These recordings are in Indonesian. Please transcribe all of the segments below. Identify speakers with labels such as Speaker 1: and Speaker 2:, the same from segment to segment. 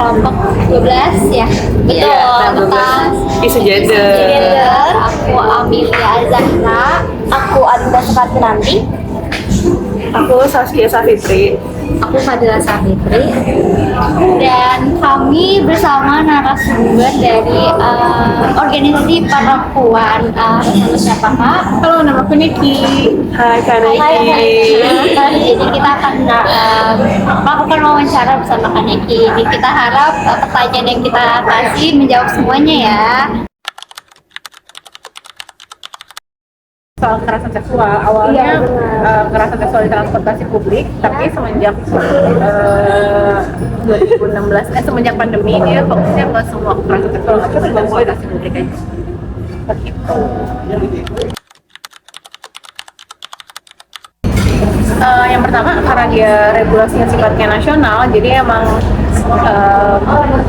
Speaker 1: kelompok 12 ya. Betul,
Speaker 2: Iya,
Speaker 1: tentang
Speaker 2: isu gender.
Speaker 1: gender. Aku Amelia Zahra.
Speaker 3: Aku Adinda Sukartinanti.
Speaker 2: Aku Saskia Safitri.
Speaker 1: Aku Fadila Safitri. Dan kami bersama narasumber dari organisasi perempuan. Siapa Kak?
Speaker 2: Halo, nama aku Niki. Hai Kak
Speaker 1: Hai,
Speaker 2: Niki.
Speaker 1: Jadi kita akan melakukan wawancara bersama Kak Neki. Jadi kita harap pertanyaan yang kita kasih menjawab semuanya ya.
Speaker 2: Soal kekerasan seksual, awalnya kekerasan seksual di transportasi publik, tapi semenjak 2016, semenjak pandemi ini fokusnya ke semua kekerasan seksual di transportasi publik aja. Begitu. Yang pertama karena dia regulasinya sifatnya nasional, jadi emang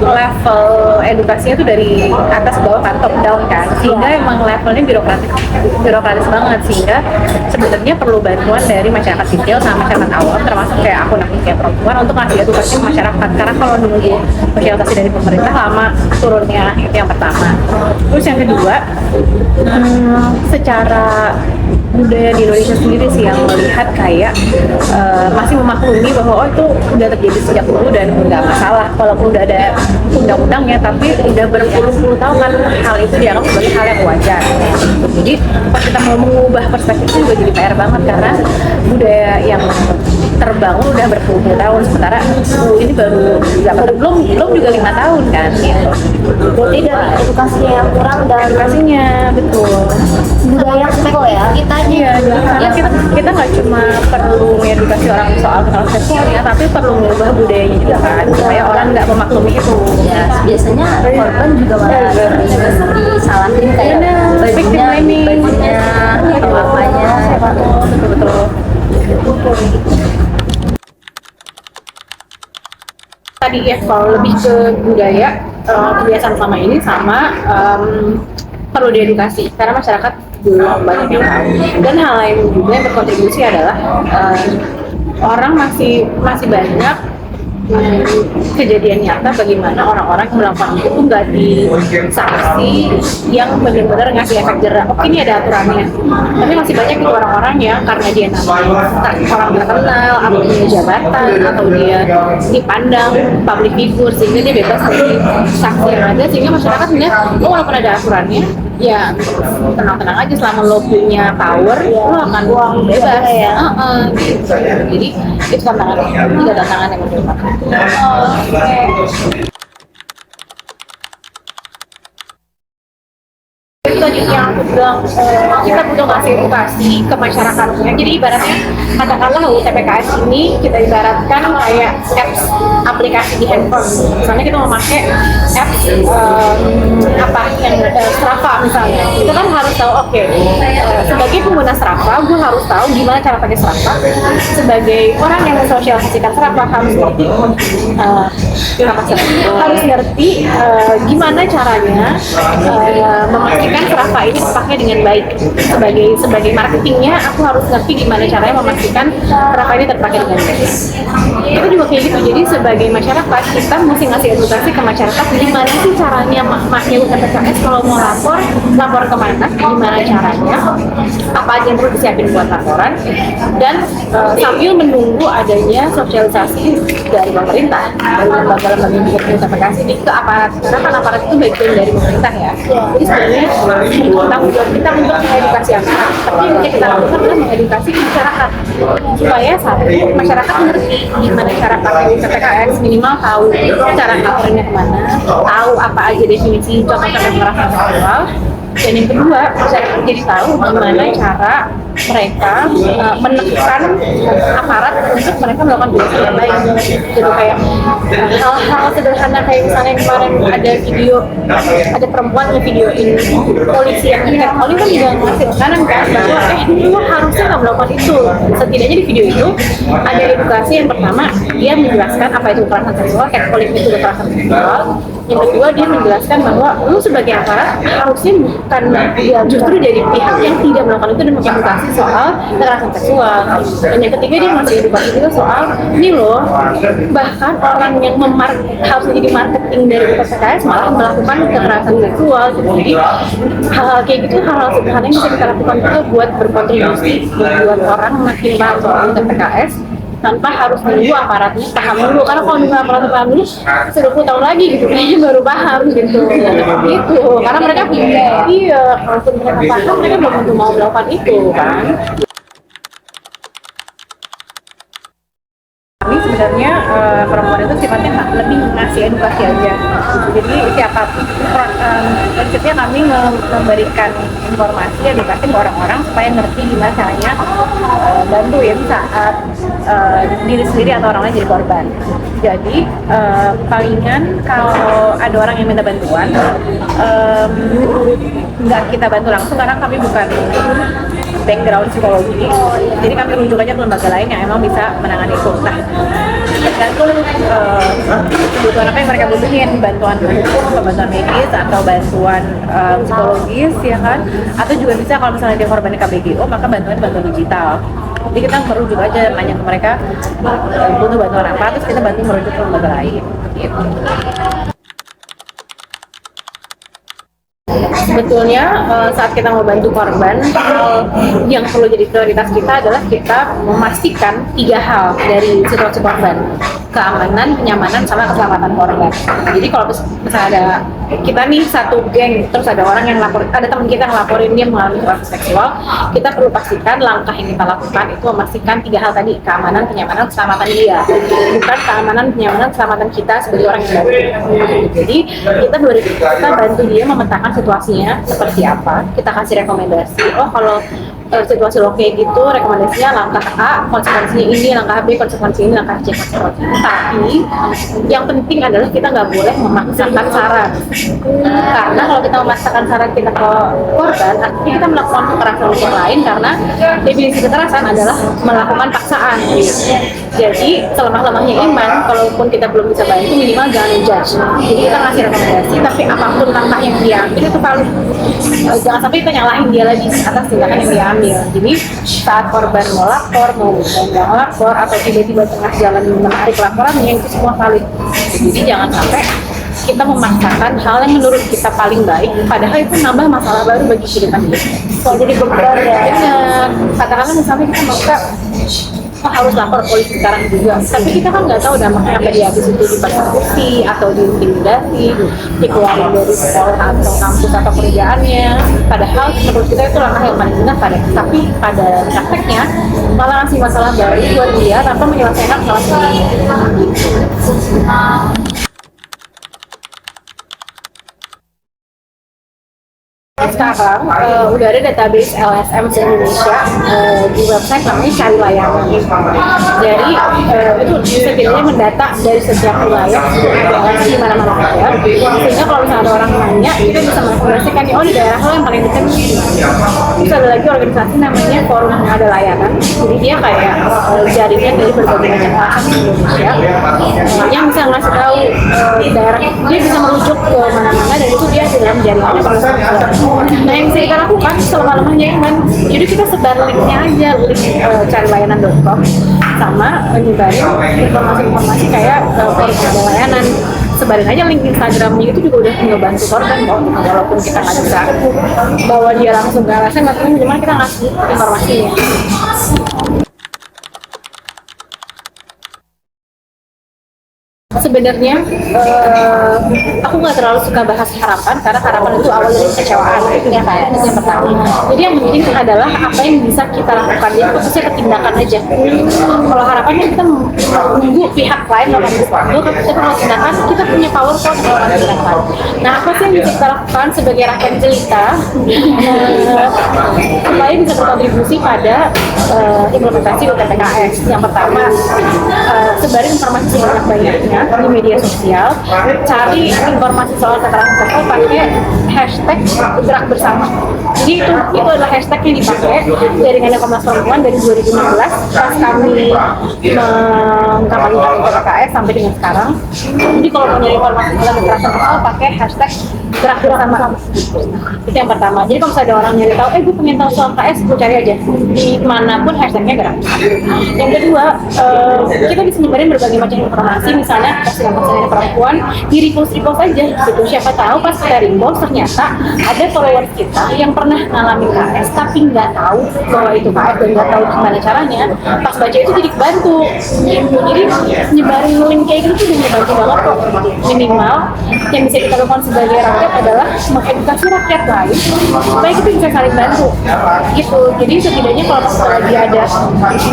Speaker 2: level edukasinya itu dari atas ke bawah kan, top down kan, sehingga emang levelnya birokratis banget, sehingga sebenarnya perlu bantuan dari masyarakat sipil sama masyarakat awam, termasuk kayak akun kayak perempuan untuk ngasih edukasi ke masyarakat, karena kalau nunggu sosialisasi dari pemerintah lama turunnya. Itu yang pertama. Terus yang kedua, secara budaya di Indonesia sendiri sih yang melihat kayak masih memaklumi bahwa itu udah terjadi sejak dulu dan nggak masalah walaupun udah ada undang-undangnya, tapi udah berpuluh-puluh tahun kan hal itu dianggap sebagai hal yang wajar. Jadi pas kita mau mengubah perspektif itu juga jadi PR banget, karena budaya yang terbangun udah berpuluh-puluh tahun, sementara ini baru belum juga 5 tahun kan gitu.
Speaker 3: Berarti dari edukasinya yang kurang dan
Speaker 2: Edukasinya betul.
Speaker 3: budaya spekul ya.
Speaker 2: Iya, karena kita nggak cuma perlu mengedukasi orang soal kekerasan seksual ya, tapi perlu mengubah budayanya juga kan, supaya orang nggak memaklumi itu.
Speaker 3: Ya, biasanya korban juga malah disalahin kayak
Speaker 2: Victim blaming.
Speaker 3: bajunya atau apanya.
Speaker 2: Betul. Tadi ya kalau lebih ke budaya, kebiasaan selama ini sama perlu diedukasi karena masyarakat belum banyak yang tahu. Dan hal lain juga yang berkontribusi adalah orang masih banyak kejadian nyata bagaimana orang-orang yang melakukan itu tuh nggak disanksi yang benar-benar ngasih efek jerak. Oke, ini ada aturannya, tapi masih banyak itu orang-orang yang karena dia orang terkenal atau punya jabatan atau dia dipandang public figure sehingga dia bebas dari sanksi yang ada, sehingga masyarakat melihat walaupun ada aturannya ya tenang-tenang aja, selama lo punya power lo akan bebas ya. Gitu. Jadi itu tantangan yang menurut aku. Itu tadi yang aku bilang, kita butuh ngasih edukasi ke masyarakatnya. Jadi ibaratnya katakanlah UU TPKS ini kita ibaratkan kayak apps aplikasi di handphone. Misalnya kita mau pakai apps yang Strava misalnya, itu kan harus tahu sebagai pengguna Strava gue harus tahu gimana cara pakai Strava. Sebagai orang yang mensosialisasikan Strava harus ngerti harus ngerti gimana caranya memastikan Strava ini dipakai dengan baik. Sebagai marketingnya, aku harus ngerti gimana caranya memastikan Strava ini terpakai dengan baik. Itu juga kayak gitu. Jadi sebagai masyarakat kita mesti ngasih edukasi ke masyarakat gimana sih caranya pakai UTPKS kalau mau lapor kemana, gimana caranya, apa aja yang perlu disiapin buat laporan, dan sambil menunggu adanya sosialisasi dari pemerintah, dari lembaga-lembaga yang UTPKS ini ke aparat, karena kan aparat itu bagian dari pemerintah ya. Jadi sebenarnya tanggung jawab kita untuk mengedukasi aparat, tapi yang kita lakukan adalah mengedukasi masyarakat supaya satu, masyarakat mengerti gimana cara pakai UTPKS, minimal tahu cara laporannya kemana, tahu apa aja definisi contoh-contoh kekerasan seksual. Dan yang kedua, masyarakat jadi tahu gimana cara mereka menekan aparat untuk mereka melakukan tugas yang baik. Jadi kayak hal-hal sederhana kayak misalnya kemarin ada perempuan ngevideoin polisi yang oli kan juga ngasih tekanan kan bahwa lu harusnya nggak melakukan itu. Setidaknya di video itu ada edukasi. Yang pertama, dia menjelaskan apa itu kekerasan seksual, catcalling itu kekerasan seksual. Yang kedua, dia menjelaskan bahwa lu sebagai aparat harusnya bukan justru jadi pihak yang tidak melakukan itu dan mengedukasi soal kekerasan seksual. Dan yang ketiga, dia masih edukasi juga soal ini loh, bahkan orang yang harus jadi marketing dari PKS malah melakukan kekerasan seksual gitu. Jadi hal-hal kayak gitu, hal-hal sederhana yang bisa kita lakukan juga buat berkontribusi membuat orang makin paham soal PKS tanpa harus menunggu aparatnya paham dulu, karena kalau nunggu aparatnya paham dulu 10 tahun lagi gitu kayaknya baru paham gitu karena mereka iya, kalau mereka paham mereka belum tentu mau melakukan itu kan. Kami sebenarnya perempuan itu sifatnya lebih ngasih edukasi aja. Jadi siapapun prinsipnya kami memberikan informasi edukasi ke orang-orang supaya ngerti gimana caranya bantuin saat diri sendiri atau orang lain jadi korban. Jadi palingan kalau ada orang yang minta bantuan nggak kita bantu langsung karena kami bukan background psikologi, jadi kami rujuk aja ke lembaga lain yang emang bisa menangani itu. Nah, tergantung kebutuhan apa yang mereka butuhin, bantuan hukum, bantuan medis, atau bantuan psikologis, ya kan? Atau juga bisa kalau misalnya dia korban KBGO, maka bantuan digital. Jadi kita merujuk aja, nanya ke mereka butuh bantuan apa, terus kita bantu merujuk ke lembaga lain. Gitu. Sebetulnya saat kita mau bantu korban, yang perlu jadi prioritas kita adalah kita memastikan 3 hal dari situasi korban: keamanan, kenyamanan, sama keselamatan korban. Jadi kalau misalnya ada kita nih satu geng, terus ada orang yang lapor, ada teman kita yang laporin dia mengalami kekerasan seksual, kita perlu pastikan langkah yang kita lakukan itu memastikan 3 hal tadi: keamanan, kenyamanan, keselamatan dia, bukan keamanan, kenyamanan, keselamatan kita sebagai orang yang bantu. Jadi kita bantu dia memetakan situasinya seperti apa, kita kasih rekomendasi. Oh, kalau situasi lo kayak gitu, rekomendasinya langkah A, konsekuensinya ini, langkah B, konsekuensi ini, langkah C, konsekuensi ini. Tapi yang penting adalah kita nggak boleh memaksakan saran, karena kalau kita memaksakan saran kita ke korban, artinya kita melakukan kekerasan yang lain, karena definisi kekerasan adalah melakukan paksaan. Jadi selemah-lemahnya iman, kalaupun kita belum bisa bantu, minimal jangan judge. Jadi kita ngasih rekomendasi, tapi apapun langkah yang dia ambil itu valid. Jangan sampai kita nyalahin dia lagi atas tindakan yang dia ambil. Jadi saat korban mau lapor, mau nggak lapor, atau tiba-tiba tengah jalan menarik laporannya, itu semua valid. Jadi jangan sampai kita memaksakan hal yang menurut kita paling baik, padahal itu nambah masalah baru bagi kehidupan kita. Kalau jadi beban ya, katakanlah misalnya kita maksa harus lapor polisi sekarang juga, tapi kita kan nggak tahu dampaknya apa, dia habis itu dipersekusi atau diintimidasi, dikeluarin dari sekolah atau kampus atau kerjaannya. Padahal menurut kita itu langkah yang paling benar, tapi pada prakteknya malah ngasih masalah baru buat dia tanpa menyelesaikan masalah sebelumnya. Sekarang udah ada database LSM di Indonesia di website namanya Cari Layanan. Jadi itu bisa jadinya mendata dari setiap wilayah di mana-mana saja. Sehingga kalau misalnya ada orang nanya, kita bisa menginformasikan oh di daerah lo yang paling dekat. Terus ada lagi organisasi namanya Forum Ada Layanan. Jadi dia kayak jaringan dari berbagai macam LSM di Indonesia yang bisa ngasih tahu daerah, dia bisa merujuk ke mana-mana, dan itu dia dalam jaringannya pada. Nah yang bisa kita lakukan selemah-lemahnya iman, jadi kita sebar linknya aja, link carilayanan.com, sama menyebarin informasi-informasi kayak forum ada layanan. Sebarin aja link Instagramnya, itu juga udah ngebantu korban kok, walaupun kita nggak bisa bawa dia langsung ke LSM, cuma kita ngasih informasinya. Sebenarnya aku nggak terlalu suka bahas harapan, karena harapan itu awal dari kecewaan, ya kan, itu yang pertama. Jadi yang penting adalah apa yang bisa kita lakukan, ya fokusnya ke tindakan aja. Kalau harapannya kita menunggu pihak lain melakukan sesuatu, tapi kita mau tindakan, kita punya power kok melakukan tindakan. Nah apa sih yang bisa kita lakukan sebagai rakyat jelita supaya bisa berkontribusi pada implementasi UTPKS? Yang pertama, sebarin informasi sebanyak-banyaknya di media sosial, cari informasi soal kekerasan seksual pakai hashtag gerak bersama. Jadi itu adalah hashtag yang dipakai dari Komnas Perempuan dari 2016 pas kami mengkampanyekan PKS sampai dengan sekarang. Jadi kalau mau nyari informasi tentang kekerasan seksual pakai hashtag gerak bersama. Itu yang pertama. Jadi kalau misalnya ada orang nyari tahu, gue pengen tahu soal KS, gue cari aja di manapun hashtagnya gerak. Yang kedua, kita bisa nyebarin berbagai macam informasi, misalnya kasus-kasus perempuan di repost aja gitu. Siapa tahu pas kita repost ternyata ada followers kita yang pernah ngalamin KS tapi nggak tahu bahwa itu KS dan nggak tahu gimana caranya. Pas baca itu jadi kebantu. Jadi nyebarin link kayak gitu tuh udah ngebantu banget kok. Minimal yang bisa kita lakukan sebagai rakyat adalah mengedukasi rakyat lain supaya kita bisa saling bantu gitu. Jadi setidaknya kalau pas lagi ada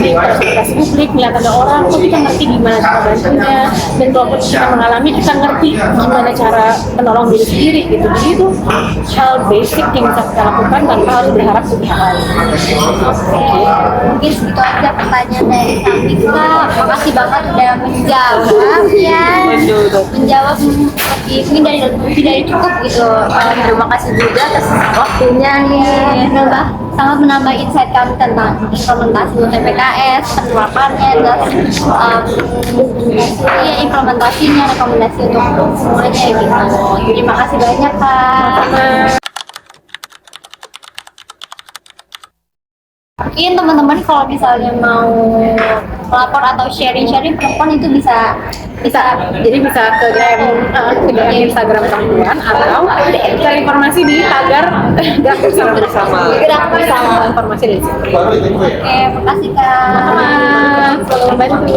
Speaker 2: di transportasi publik melihat ada orang, kok kita ngerti gimana cara bantunya, dan kalaupun kita mengalami kita ngerti gimana cara menolong diri sendiri gitu. Jadi itu hal basic yang bisa kita lakukan tanpa harus berharap ke pihak lain.
Speaker 1: Mungkin segitu aja pertanyaan dari kami, Kak. Makasih banget udah menjawab ya. Menjawab mungkin dari cukup gitu.
Speaker 3: Terima kasih juga atas waktunya nih.
Speaker 1: Sangat menambah insight kami tentang implementasi UTPKS, penerapannya, dan implementasinya, rekomendasi untuk semuanya gitu. Terima kasih banyak, Kak. Mungkin teman-teman kalau misalnya mau melapor atau sharing perempuan itu bisa
Speaker 2: Jadi bisa ke DM Instagram perempuan atau cari informasi di tagar gerak bersama.
Speaker 1: Gerak bersama.
Speaker 2: Informasi dari situ.
Speaker 1: Oke, makasih Kak.
Speaker 2: Selamat membantu.